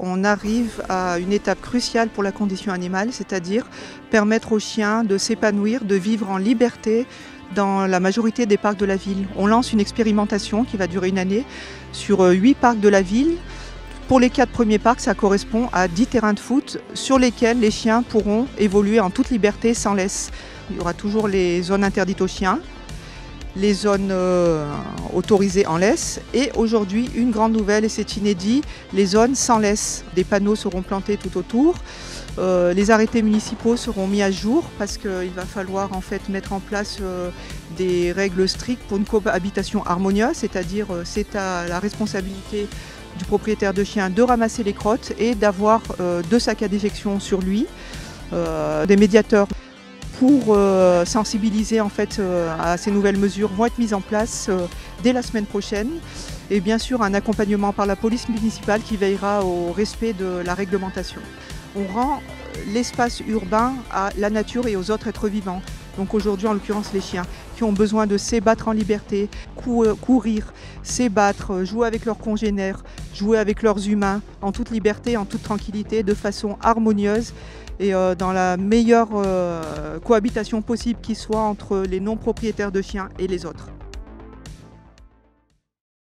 on arrive à une étape cruciale pour la condition animale, c'est-à-dire permettre aux chiens de s'épanouir, de vivre en liberté dans la majorité des parcs de la ville. On lance une expérimentation qui va durer une année sur 8 parcs de la ville. Pour les 4 premiers parcs, ça correspond à 10 terrains de foot sur lesquels les chiens pourront évoluer en toute liberté sans laisse. Il y aura toujours les zones interdites aux chiens, les zones autorisées en laisse et aujourd'hui une grande nouvelle et c'est inédit, les zones sans laisse. Des panneaux seront plantés tout autour, les arrêtés municipaux seront mis à jour parce qu'il va falloir en fait mettre en place des règles strictes pour une cohabitation harmonieuse, c'est-à-dire c'est à la responsabilité du propriétaire de chien de ramasser les crottes et d'avoir 2 sacs à déjection sur lui, des médiateurs pour sensibiliser en fait, à ces nouvelles mesures vont être mises en place dès la semaine prochaine et bien sûr un accompagnement par la police municipale qui veillera au respect de la réglementation. On rend l'espace urbain à la nature et aux autres êtres vivants, donc aujourd'hui en l'occurrence les chiens, qui ont besoin de s'ébattre en liberté, courir, s'ébattre, jouer avec leurs congénères, jouer avec leurs humains en toute liberté, en toute tranquillité, de façon harmonieuse et dans la meilleure cohabitation possible qui soit entre les non-propriétaires de chiens et les autres.